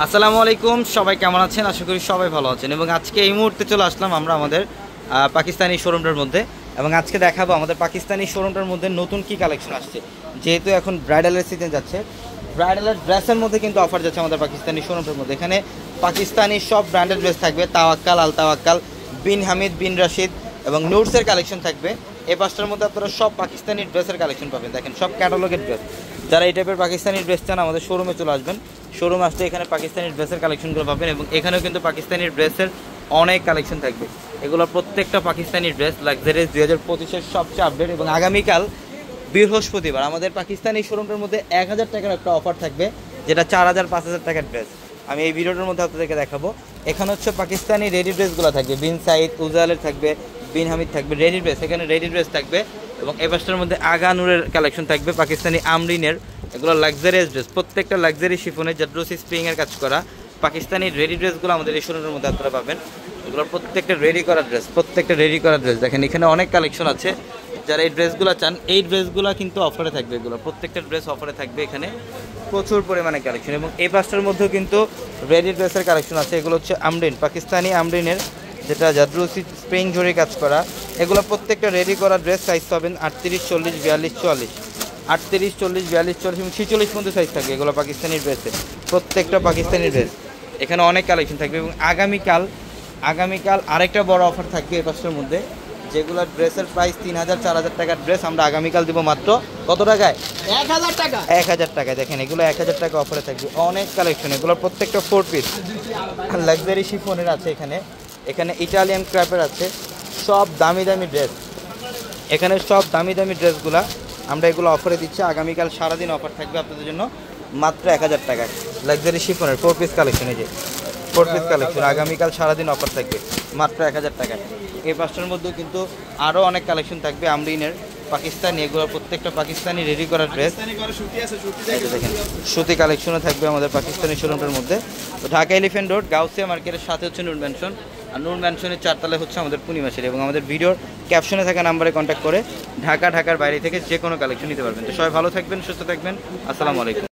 আসসালামু আলাইকুম, সবাই কেমন আছেন? আশা করি সবাই ভালো আছেন। এবং আজকে এই মুহূর্তে চলে আসলাম আমরা আমাদের পাকিস্তানি শোরুমটার মধ্যে। এবং আজকে দেখাবো আমাদের পাকিস্তানি শোরুমটার মধ্যে নতুন কি কালেকশন আসছে। যেহেতু এখন ব্রাইডালের সিজন যাচ্ছে, ব্রাইডালের ড্রেসের মধ্যে কিন্তু অফার যাচ্ছে আমাদের পাকিস্তানি শোরুমটার মধ্যে। এখানে পাকিস্তানি সব ব্র্যান্ডেড ড্রেস থাকবে, তাওয়াক্কাল, আল তাওয়াক্কাল, বিন হামিদ, বিন রাশিদ এবং নুটসের কালেকশন থাকবে। এই পাঁচটার মধ্যে আপনারা সব পাকিস্তানি ড্রেসের কালেকশন পাবেন। দেখেন সব ক্যাটালগের ড্রেস। যারা এই টাইপের পাকিস্তানি ড্রেস চান আমাদের শোরুমে চলে আসবেন। শোরুম আসলে এখানে পাকিস্তানি ড্রেসের কালেকশনগুলো পাবেন এবং এখানেও কিন্তু পাকিস্তানি ড্রেসের অনেক কালেকশন থাকবে। এগুলো প্রত্যেকটা পাকিস্তানি ড্রেস লাক্সারিয়াস 2025-এর সবচেয়ে আপডেট। এবং আগামীকাল বৃহস্পতিবার আমাদের পাকিস্তানি শোরুমটার মধ্যে 1000 টাকার একটা অফার থাকবে, যেটা 4000 5000 টাকার ড্রেস আমি এই ভিডিওটার মধ্যে আপনাদেরকে দেখাবো। এখানে হচ্ছে পাকিস্তানি রেডি ড্রেসগুলো থাকবে, বিন সাইদ, উজালের থাকবে, বিন হামিদ থাকবে, রেডি ড্রেস। এখানে রেডি ড্রেস থাকবে এবং এই পাশটার মধ্যে আগা নূরের কালেকশন থাকবে, পাকিস্তানি আমরিনের। এগুলো লাক্সারিয়াস ড্রেস, প্রত্যেকটা লাক্সারি শিফনের জাদ্রোসি স্প্রিংয়ের কাজ করা পাকিস্তানি রেডি ড্রেসগুলো আমাদের এই শোরুমের মধ্যে আপনারা পাবেন। এগুলো প্রত্যেকটা রেডি করা ড্রেস, প্রত্যেকটা রেডি করা ড্রেস। দেখেন এখানে অনেক কালেকশন আছে। যারা এই ড্রেসগুলো চান, এই ড্রেসগুলো কিন্তু অফারে থাকবে। এগুলো প্রত্যেকটা ড্রেস অফারে থাকবে, এখানে প্রচুর পরিমাণে কালেকশন। এবং এই পাঁচটার মধ্যেও কিন্তু রেডি ড্রেসের কালেকশন আছে। এগুলো হচ্ছে আমরিন, পাকিস্তানি আমরিনের, যেটা জাদ্রুসি স্প্রিং জড়ি কাজ করা। এগুলো প্রত্যেকটা রেডি করা ড্রেস। সাইজ পাবেন 38, 40, 42, 44, 38, 40, 42, 44 এবং 46 পর্যন্ত সাইজ থাকে এগুলো পাকিস্তানি ড্রেসে। প্রত্যেকটা পাকিস্তানি ড্রেস। এখানে অনেক কালেকশন থাকবে। এবং আগামীকাল আরেকটা বড় অফার থাকবে এই পাঁচটার মধ্যে, যেগুলো ড্রেসের প্রাইস 3000 4000 টাকার ড্রেস আমরা আগামীকাল দিব মাত্র কত টাকায়? 1000 টাকা। 1000 টাকায়। দেখেন এগুলো 1000 টাকা অফারে থাকবে। অনেক কালেকশন, এগুলো প্রত্যেকটা 4 পিস লাক্সারি শিফনের আছে। এখানে ইটালিয়ান ক্র্যাপের আছে। সব দামি দামি ড্রেস, এখানে সব দামি দামি ড্রেসগুলা আমরা এগুলো অফারে দিচ্ছি। আগামীকাল সারাদিন অফার থাকবে আপনাদের জন্য মাত্র 1000 টাকায় লাক্সারি শিফনের 4 পিস কালেকশন। এই যে 4 পিস কালেকশন আগামীকাল সারাদিন অফার থাকবে মাত্র 1000 টাকায়। এই পাঁচটার মধ্যেও কিন্তু আরও অনেক কালেকশন থাকবে আমরিনের, পাকিস্তানি। এগুলো প্রত্যেকটা পাকিস্তানি রেডি করা ড্রেস। দেখেন সুতি কালেকশনও থাকবে আমাদের পাকিস্তানি শোরুমটার মধ্যে। তো ঢাকা এলিফ্যান্ট রোড গাউসিয়া মার্কেটের সাথে হচ্ছে নূর ম্যানশন, আর নূর ম্যানশনের 4 তলায় হচ্ছে আমাদের পূর্ণিমাশারি। এবং আমাদের ভিডিওর ক্যাপশনে থাকা নাম্বারে কন্ট্যাক্ট করে ঢাকার বাইরে থেকে যে কোনো কালেকশন নিতে পারবেন। তো সবাই ভালো থাকবেন, সুস্থ থাকবেন। আসসালামু আলাইকুম।